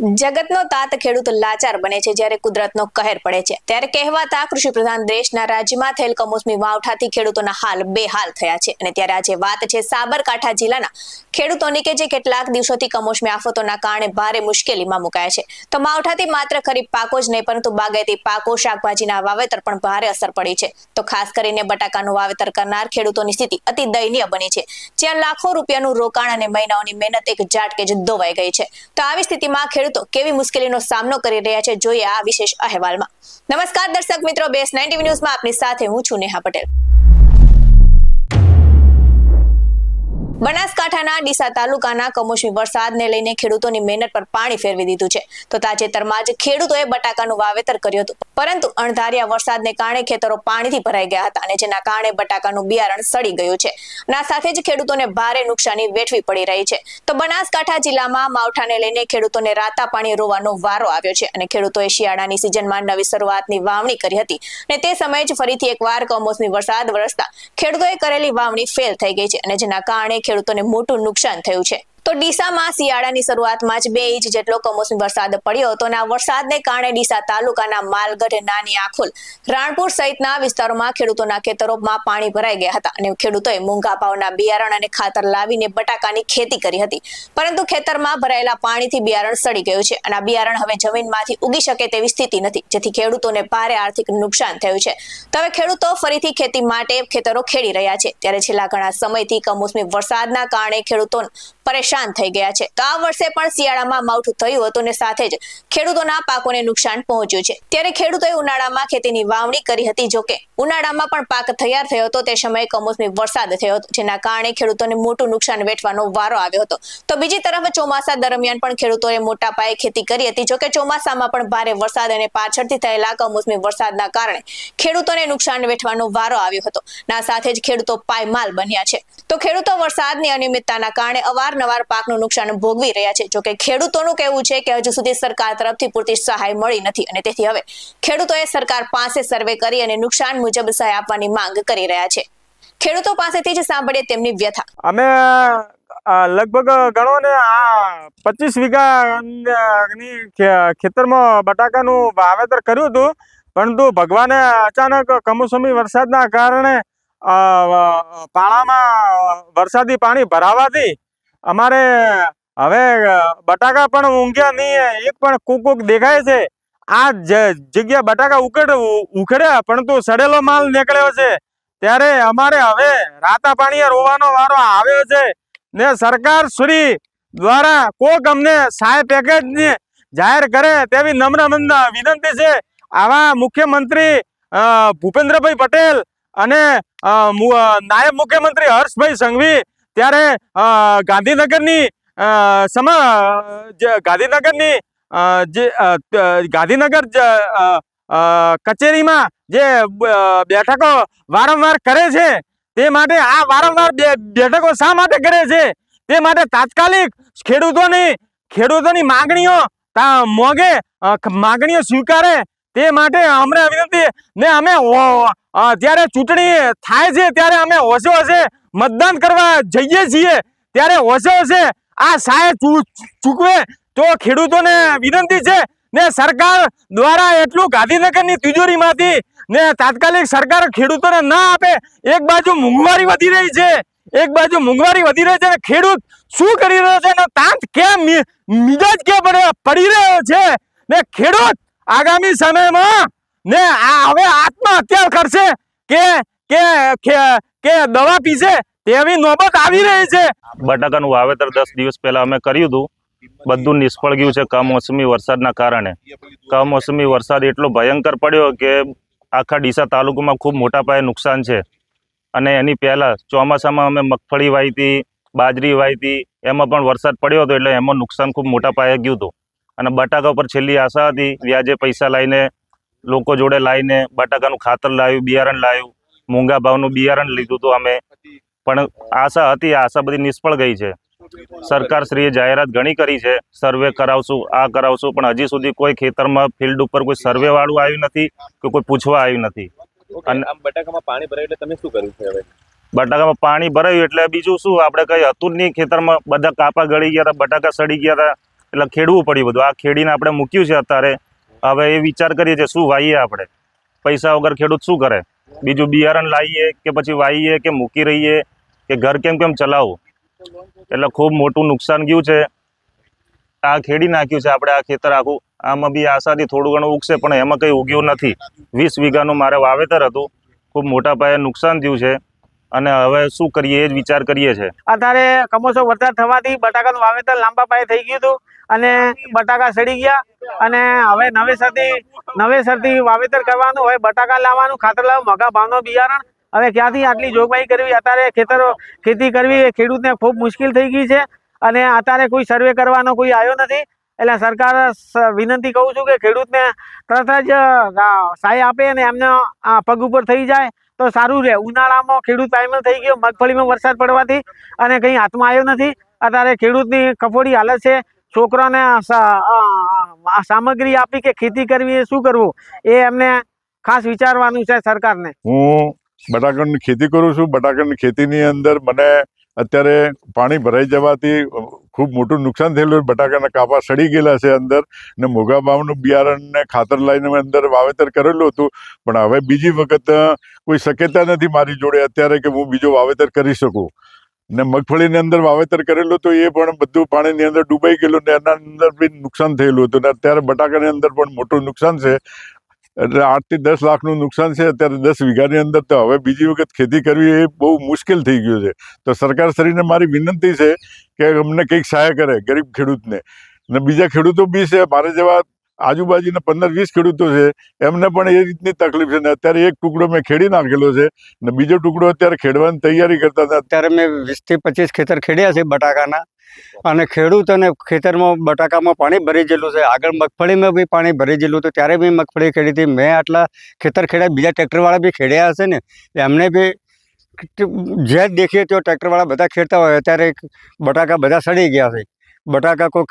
જગતનો તાત ખેડૂત લાચાર બને છે જ્યારે કુદરતનો કહેર પડે છે ત્યારે કહેવાતા કૃષિ પ્રધાન દેશના રાજ્યમાં થયેલ કમોસમી માવઠાથી ખેડૂતોના હાલ બેહાલ થયા છે અને ત્યારે આજે વાત છે સાબરકાંઠા જિલ્લાના ખેડૂતોની કે જે કેટલાક દિવસોથી કમોસમી આફતોના કારણે ભારે મુશ્કેલીમાં મુકાયા છે તો માવઠાથી માત્ર ખરીફ પાકો જ નહીં પરંતુ બાગાયતી પાકો શાકભાજીના વાવેતર પણ ભારે અસર પડી છે તો ખાસ કરીને બટાકાનું વાવેતર કરનાર ખેડૂતોની સ્થિતિ અતિ દયનીય બની છે જ્યાં લાખો રૂપિયાનું રોકાણ અને મહિનાઓની મહેનત એક ઝાટકે જ ધોવાઈ ગઈ છે તો આવી સ્થિતિમાં ખેડૂતો કેવી મુશ્કેલીનો સામનો કરી રહ્યા છે જોઈએ આ વિશેષ અહેવાલમાં। નમસ્કાર દર્શક મિત્રો, BS9 TV ન્યૂઝમાં આપની સાથે હું છું નેહા પટેલ। બનાસકાંઠાના ડીસા તાલુકાના કમોસમી વરસાદને લઈને ખેડૂતોની મહેનત પર પાણી ફેરવી દીધું છે તો તાજેતરમાં જ ખેડૂતોએ બટાકાનું વાવેતર કર્યું હતું પરંતુ અણધાર્યા વરસાદને કારણે ખેતરો પાણીથી ભરાઈ ગયા હતા અને જેના કારણે બટાકાનું બિયારણ સડી ગયું છે અને આ સાથે જ ખેડૂતોને ભારે નુકસાની વેઠવી પડી રહી છે તો બનાસકાંઠા જિલ્લામાં માવઠાને લઈને ખેડૂતોને રાતા પાણી રોવાનો વારો આવ્યો છે અને ખેડૂતોએ શિયાળાની સિઝનમાં નવી શરૂઆતની વાવણી કરી હતી અને તે સમયે જ ફરીથી એકવાર કમોસમી વરસાદ વરસતા ખેડૂતોએ કરેલી વાવણી ફેલ થઈ ગઈ છે અને જેના કારણે ખેડૂતોને મોટું નુકસાન થયું છે તો ડીસામાં શિયાળાની શરૂઆતમાં જ 2 ઇંચ જેટલો કમોસમી વરસાદ પડ્યો હતો અને આ વરસાદને કારણે ડીસા તાલુકાના માલગઢ, નાની આખોલ, રાણપુર સહિતના વિસ્તારોમાં ખેડૂતોના ખેતરોમાં પાણી ભરાઈ ગયા હતા અને ખેડૂતોએ મોંઘા ભાવના બિયારણ અને ખાતર લાવીને બટાકાની ખેતી કરી હતી પરંતુ ખેતરમાં ભરાયેલા પાણીથી બિયારણ સડી ગયું છે અને આ બિયારણ હવે જમીનમાંથી ઉગી શકે તેવી સ્થિતિ નથી જેથી ખેડૂતોને ભારે આર્થિક નુકસાન થયું છે તો હવે ખેડૂતો ફરીથી ખેતી માટે ખેતરો ખેડી રહ્યા છે ત્યારે છેલ્લા ઘણા સમયથી કમોસમી વરસાદના કારણે ખેડૂતો પરેશાન થઈ ગયા છે તો આ વર્ષે પણ શિયાળામાં માવઠું થયું હતું અને સાથે જ ખેડૂતોના પાકોને નુકસાન પહોંચ્યું છે ત્યારે ખેડૂતોએ ઉનાળામાં ખેતીની વાવણી કરી હતી જોકે ઉનાળામાં પણ પાક તૈયાર થયો હતો તે સમયે કમોસમી વરસાદ થયો હતો જેના કારણે ખેડૂતોને મોટું નુકસાન વેઠવાનો વારો આવ્યો હતો તો બીજી તરફ ચોમાસા દરમિયાન પણ ખેડૂતોએ મોટા પાયે ખેતી કરી હતી જોકે ચોમાસામાં પણ ભારે વરસાદ અને પાછળથી થયેલા કમોસમી વરસાદના કારણે ખેડૂતોને નુકસાન વેઠવાનો વારો આવ્યો હતો ના સાથે જ ખેડૂતો પાયમાલ બન્યા છે તો ખેડૂતો વરસાદની અનિયમિતતાના કારણે અવારનવાર પાકનું નુકસાન ભોગવી રહ્યા છે જોકે ખેડૂતોનું કહેવું છે કે હજુ સુધી સરકાર તરફથી પૂરતી સહાય મળી નથી અને તેથી હવે ખેડૂતોએ સરકાર પાસે સર્વે કરી અને નુકસાન મુજબ સહાય આપવાની માંગ કરી રહ્યા છે। ખેડૂતો પાસેથી જ સાંભળીએ તેમની વ્યથા। અમે લગભગ ગણો ને આ 25 વીઘાની ખેતરમાં બટાકાનું વાવેતર કર્યું હતું પરંતુ ભગવાને અચાનક કમોસમી વરસાદના કારણે પાળામાં વરસાદી પાણી ભરાવાથી અમારે હવે બટાકા પણ ઊંઘ્યા નહીં, એક પણ કુક દેખાય છે। આ જગ્યા બટાકા ઉખડ્યા પરંતુ સડેલો માલ નીકળ્યો છે ત્યારે અમારે હવે રાતા પાણીએ રોવાનો વારો આવ્યો છે ને સરકાર શ્રી દ્વારા કોક અમને સહાય પેકેજ જાહેર કરે તેવી નમ્ર વિનંતી છે। આવા મુખ્યમંત્રી ભૂપેન્દ્રભાઈ પટેલ અને નાયબ મુખ્યમંત્રી હર્ષભાઈ સંઘવી ત્યારે ગાંધીનગર કચેરીમાં જે બેઠકો વારંવાર કરે છે તે માટે આ વારંવાર બેઠકો શા માટે કરે છે તે માટે તાત્કાલિક ખેડૂતોની માંગણીઓ સ્વીકારે તે માટે અમને વિનંતી ને અમે જ્યારે ચૂંટણી થાય છે ત્યારે અમે હોશે મતદાન કરવા જઈએ છીએ ત્યારે હોશે આ સહાય ચૂકવે તો ખેડૂતોને વિનંતી છે ને સરકાર દ્વારા એટલું ગાંધીનગરની તિજોરીમાંથી ને તાત્કાલિક સરકાર ખેડૂતોને ના આપે। એક બાજુ મોંઘવારી વધી રહી છે ને ખેડૂત શું કરી રહ્યો છે ને તાંત કેમ મિજાજ કે પડી રહ્યો છે ને ખેડૂત આગામી સમયમાં ને આ હવે આત્મહત્યા કરશે કે દવા પીશે તેવી નોબત આવી રહી છે। બટાકાનું વાવેતર 10 દિવસ પહેલા અમે કર્યું હતું, બધું નિષ્ફળ ગયું છે કમોસમી વરસાદના કારણે। કમોસમી વરસાદ એટલો ભયંકર પડ્યો કે આખા ડીસા તાલુકામાં ખૂબ મોટા પાયે નુકસાન છે અને એની પહેલાં ચોમાસામાં અમે મગફળી વાવી હતી, બાજરી વાવી હતી, એમાં પણ વરસાદ પડ્યો હતો એટલે એમાં નુકસાન ખૂબ મોટા પાયે ગયું હતું અને બટાકા પર છેલ્લી આશા હતી, વ્યાજે પૈસા લાવીને લોકો જોડે લાવીને બટાકાનું ખાતર લાવ્યું, બિયારણ લાવ્યું, મોંઘા ભાવનું બિયારણ લીધું હતું અમે પણ આશા હતી, આશા બધી નિષ્ફળ ગઈ છે। સરકારશ્રીએ જાહેરાત ઘણી કરી છે, સર્વે કરાવશું, આ કરાવશું, પણ હજી સુધી કોઈ ખેતરમાં ફિલ્ડ ઉપર કોઈ સર્વે વાળું આવ્યું નથી કે કોઈ પૂછવા આવ્યું નથી। અને બટાકામાં પાણી ભરાયું એટલે તમે શું કર્યું છે? હવે બટાકામાં પાણી ભરાયું એટલે બીજું શું, આપણે કઈ હતું જ નહીં ખેતરમાં, બધા કાપા ગળી ગયા હતા, બટાકા સડી ગયા હતા એટલે ખેડવું પડ્યું બધું. આ ખેડીને આપણે મૂક્યું છે અત્યારે. હવે એ વિચાર કરીએ છીએ શું વાવીએ આપણે. પૈસા વગર ખેડૂત શું કરે? બીજું બિયારણ લાવીએ કે પછી વાવીએ કે મૂકી રહીએ કે ઘર કેમ ચલાવવું? એટલે ખૂબ મોટું નુકસાન ગયું છે. આ ખેડી નાખ્યું છે આપણે, આ ખેતર આખું. આમાં બી આશાથી થોડું ઘણું ઉગશે પણ એમાં કંઈ ઉગ્યું નથી. 20 વીઘાનું મારે વાવેતર હતું. ખૂબ મોટા પાયે નુકસાન થયું છે અને હવે શું કરીએ એ જ વિચાર કરીએ છીએ. અત્યારે કમોસમ વરસાદ થવાથી બટાકાનું વાવેતર લાંબા પાયે થઈ ગયું હતું અને બટાકા સડી ગયા અને હવે નવેસરથી વાવેતર કરવાનું. હવે બટાકા લાવવાનું, ખાતર લાવવાનું, મોંઘા ભાવનો બિયારણ. હવે ક્યાંથી આટલી જોગવાઈ કરવી? અત્યારે ખેતી કરવી એ ખેડૂતને ખૂબ મુશ્કેલ થઈ ગઈ છે અને અત્યારે કોઈ સર્વે કરવાનો કોઈ આવ્યો નથી. એટલે સરકાર વિનંતી કહું છું કે ખેડૂતને તરત જ સહાય આપે અને એમને પગ ઉપર થઈ જાય તો સારું રહે. ઉનાળામાં ખેડૂત પાયમાલ થઈ ગયો મગફળીમાં વરસાદ પડવાથી અને કંઈ હાથમાં આવ્યો નથી. અત્યારે ખેડૂતની કફોડી હાલત છે. છોકરાને સામગ્રી આપી કે ખેતી કરવી એ શું કરવું એ એમને ખાસ વિચારવાનું છે સરકારને. હું બટાકાની ખેતી કરું છું. બટાકાની ખેતીની અંદર મને અત્યારે પાણી ભરાઈ જવાથી ખૂબ મોટું નુકસાન થયેલું. બટાકાના કાપા સડી ગયેલા છે અંદર ને મોંઘા ભાવનું બિયારણ ને ખાતર લાવીને મેં અંદર વાવેતર કરેલું હતું. પણ હવે બીજી વખત કોઈ શક્યતા નથી મારી જોડે અત્યારે કે હું બીજો વાવેતર કરી શકું. ને મગફળીની અંદર વાવેતર કરેલું તો એ પણ બધું પાણીની અંદર ડૂબાઈ ગયેલું ને એના અંદર બી નુકસાન થયેલું હતું. ને અત્યારે બટાકાની અંદર પણ મોટું નુકસાન છે. એટલે 8 થી 10 લાખનું નુકસાન છે અત્યારે 10 વીઘાની અંદર. તો હવે બીજી વખત ખેતી કરવી એ બહુ મુશ્કેલ થઈ ગયું છે. તો સરકારશ્રીને મારી વિનંતી છે કે અમને કંઈક સહાય કરે ગરીબ ખેડૂતને. ને બીજા ખેડૂતો બી છે મારે જેવા આજુબાજુના 15-20 ખેડૂતો છે એમને પણ એ રીતની તકલીફ છે. ને અત્યારે એક ટુકડો મેં ખેડી નાખેલો છે ને બીજો ટુકડો અત્યારે ખેડવાની તૈયારી કરતા હતા. અત્યારે મેં 20 થી 25 ખેતર ખેડ્યા છે બટાકાના અને ખેડૂતોને ખેતરમાં બટાકામાં પાણી ભરી ગયેલું છે. આગળ મગફળીમાં બી પાણી ભરી ગયેલું હતું ત્યારે બી મગફળી ખેડી હતી. મેં આટલા ખેતર ખેડ્યા, બીજા ટ્રેક્ટરવાળા બી ખેડ્યા હશે ને એમને બી જે દેખીએ તો ટ્રેક્ટરવાળા બધા ખેડતા હોય. અત્યારે બટાકા બધા સડી ગયા છે. બટાકા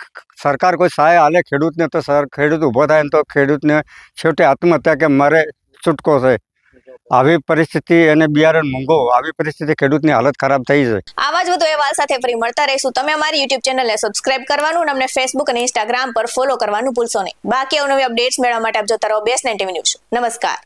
સરકાર કોઈ સહાય હાલે ખેડૂતને તો ખેડૂત ઊભો થાય ને તો ખેડૂતને છેવટે આત્મહત્યા કે મારે છૂટકો છે. આવી પરિસ્થિતિ અને બિયારણ મોંઘો, આવી પરિસ્થિતિ ખેડૂતની હાલત ખરાબ થઈ છે. આવા જ વધુ અહેવાલ સાથે ફરી મળતા રહીશું. તમે અમારી YouTube ચેનલને સબસ્ક્રાઇબ કરવાનું અને અમને Facebook અને Instagram પર ફોલો કરવાનું ભૂલશો નહીં. બાકી અવનવી અપડેટ્સ મેળવવા માટે આપ જોતા રહો BS9 TV ન્યૂઝ. નમસ્કાર.